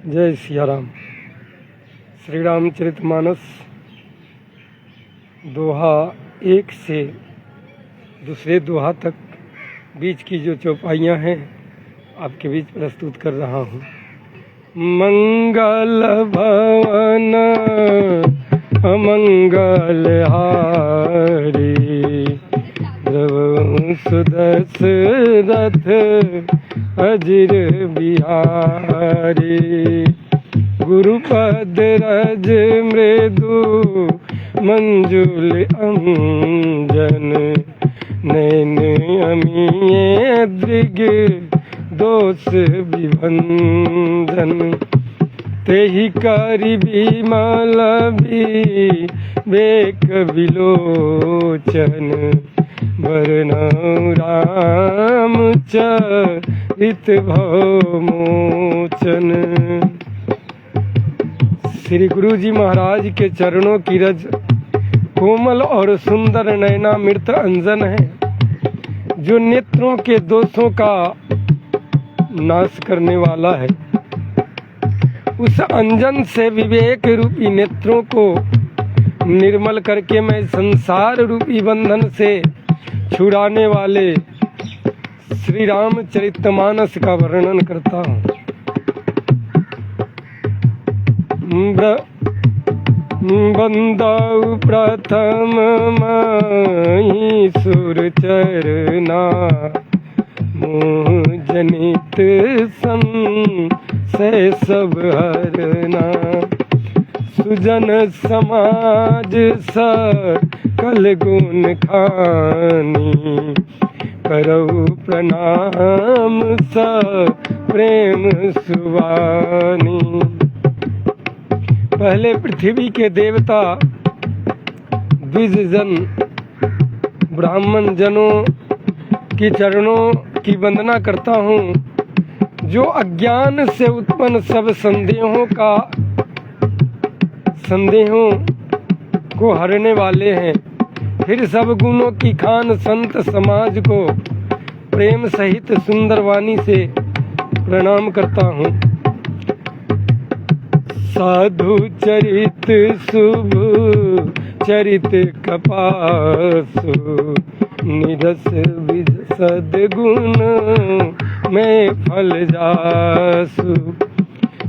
जय सिया राम। श्री रामचरितमानस दोहा 1 से दूसरे दोहा तक बीच की जो चौपाइयाँ हैं आपके बीच प्रस्तुत कर रहा हूँ। मंगल भवन अमंगल हारी, ध्रुव सुदशरथ अजिर बिहारी। गुरुपद रज मृदु मंजुल अंजन, नैन अमीय दृग दोष विभंजन। तेहि करि विमल विवेक विलोचन, वरनौ राम चरित भवमोचन। श्री गुरु जी महाराज के चरणों की रज कोमल और सुंदर नयनामृत अंजन है, जो नेत्रों के दोषों का नाश करने वाला है। उस अंजन से विवेक रूपी नेत्रों को निर्मल करके मैं संसार रूपी बंधन से छुड़ाने वाले श्री रामचरितमानस का वर्णन करता हूँ। बंदाउ प्रथम महिषुर चरना, मोह जनित संशय सब हरना। सुजन समाज सकल गुण खानी, करऊ प्रणाम स प्रेम सुवानी। पहले पृथ्वी के देवता द्विज जन ब्राह्मण जनों की चरणों की वंदना करता हूँ, जो अज्ञान से उत्पन्न सब संदेहों को हरने वाले हैं। फिर सब गुणों की खान संत समाज को प्रेम सहित सुंदर वाणी से प्रणाम करता हूँ। साधु चरित शुभ चरित कपासु, निरस विशद गुण में फल जासु।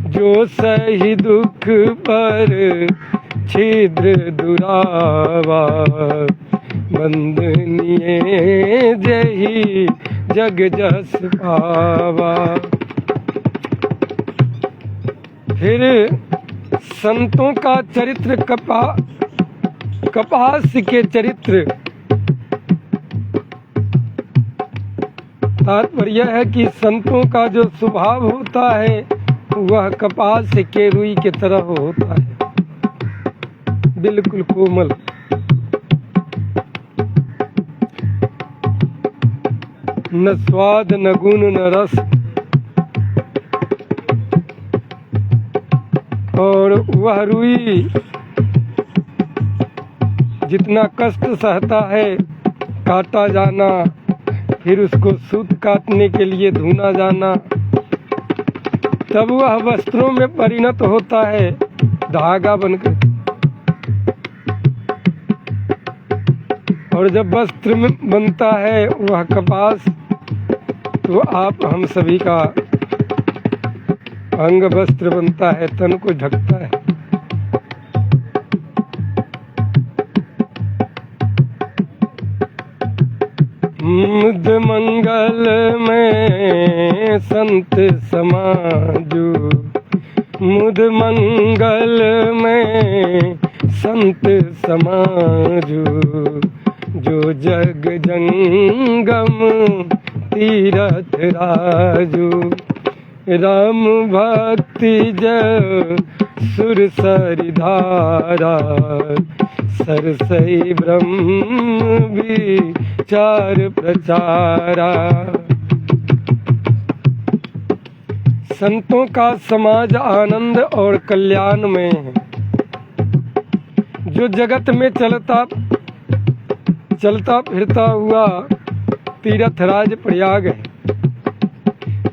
जो सही दुख पर छिद्र दुरावा, बंदनीय जही जग जस पावा। फिर संतों का चरित्र कपास के चरित्र, तात्पर्य है कि संतों का जो स्वभाव होता है वह कपास के रुई के तरह होता है, बिल्कुल कोमल। न स्वाद न गुण न रस, और वह रुई जितना कष्ट सहता है काटा जाना, फिर उसको सूत काटने के लिए धुना जाना, तब वह वस्त्रों में परिणत होता है धागा बनकर। और जब वस्त्र में बनता है वह कपास, तो आप हम सभी का अंग वस्त्र बनता है, तन को ढकता है। मुद मंगल में संत समाजू, मुद मंगल में संत समाजू। जो जग जंगम तीरथ राजू, राम भक्ति जय सुर सरिधारा। सरसई ब्रह्म विचार प्रचारा। संतों का समाज आनंद और कल्याण में है। जो जगत में चलता फिरता हुआ तीर्थराज प्रयाग है,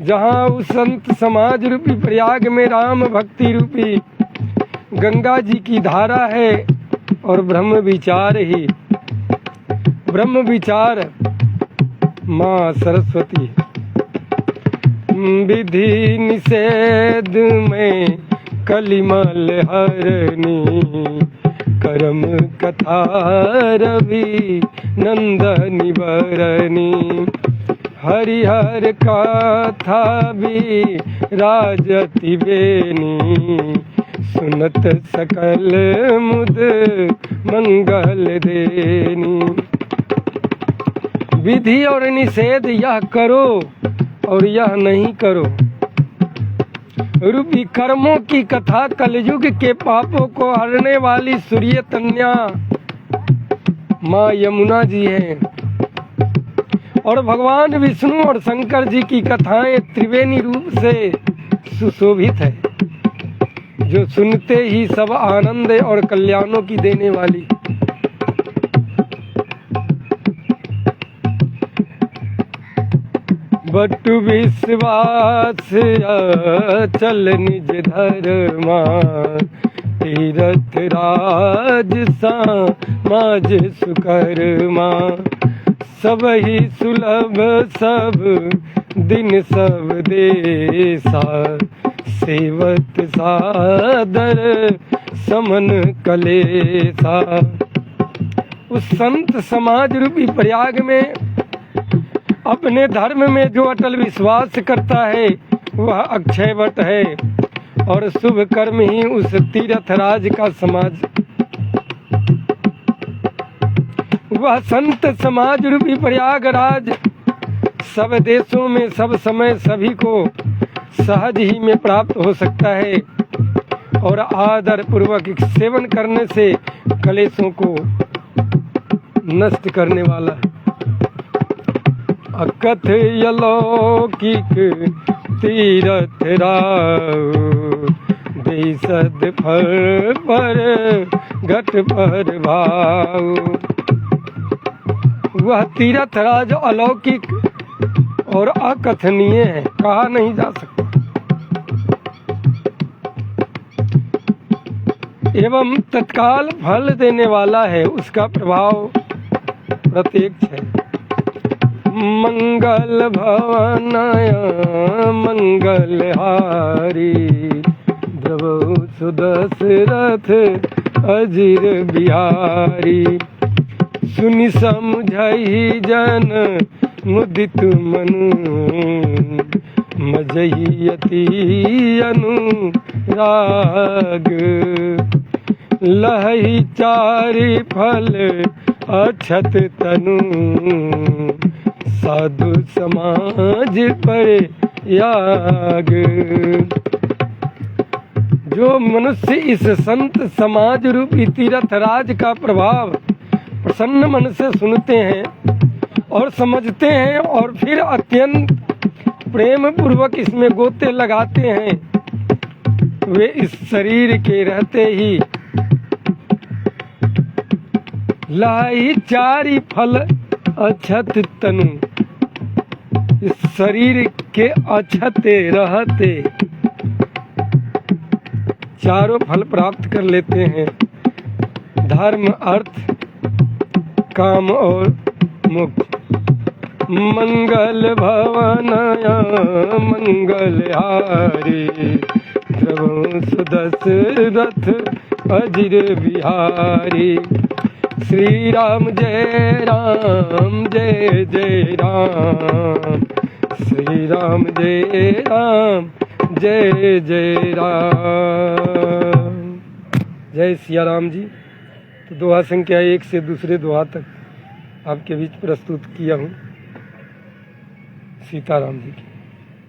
जहाँ उस संत समाज रूपी प्रयाग में राम भक्ति रूपी गंगा जी की धारा है और ब्रह्म विचार ही, ब्रह्म विचार माँ सरस्वती है। विधि निषेध में कलिमल हरनी, करम कथा रवि नंदनी बरनी। हरिहर कथा भी राजति बेनी, सुनत सकल मुद मंगल देनी। विधि और निषेध यह करो और यह नहीं करो रूपी कर्मों की कथा कलयुग के पापों को हरने वाली सूर्य कन्या माँ यमुना जी हैं। और भगवान विष्णु और शंकर जी की कथाएं त्रिवेणी रूप से सुशोभित है, जो सुनते ही सब आनंद और कल्याणों की देने वाली। बट विश्वास चल निज धर्मा, तीरथ राज समाज सुकर्मा। सब ही सुलभ सब दिन सब देसा, सेवत सादर समन कलेसा। उस संत समाज रूपी प्रयाग में अपने धर्म में जो अटल विश्वास करता है वह अक्षयवट है, और शुभ कर्म ही उस तीर्थ राज का समाज। वह संत समाज रूपी प्रयागराज सब देशों में सब समय सभी को सहज ही में प्राप्त हो सकता है, और आदर पूर्वक सेवन करने से कलेशों को नष्ट करने वाला है। अकथ अलौकिक तीरथ राव, देसद फल पर घट पर भाव। वह तीर्थ राज अलौकिक और अकथनीय है, कहा नहीं जा सकता, एवं तत्काल फल देने वाला है, उसका प्रभाव प्रत्यक्ष है। मंगल भवनय मंगलहारी, द्रव सुदशरथ अजिर बिहारी। सुनि समझहि जन मुदित मनु, मजहि अति अनुराग। लहहि चारि फल अक्षत तनु, साधु समाज पर याग। जो मनुष्य इस संत समाज रूपी तीर्थ राज का प्रभाव प्रसन्न मन से सुनते हैं और समझते हैं और फिर अत्यंत प्रेम पूर्वक इसमें गोते लगाते हैं, वे इस शरीर के रहते ही लाई चारि फल अक्षत तनु, इस शरीर के अक्षते रहते चारों फल प्राप्त कर लेते हैं, धर्म अर्थ काम और मोक्ष। मंगल भवनय मंगलहारी, द्रव सुदशरथ अजिर बिहारी। श्री राम जय राम जय जय राम, श्री राम जय राम जय जय राम। जय सिया राम जी। तो दोहा संख्या 1 से दूसरे दोहा तक आपके बीच प्रस्तुत किया हूँ। सीताराम जी की।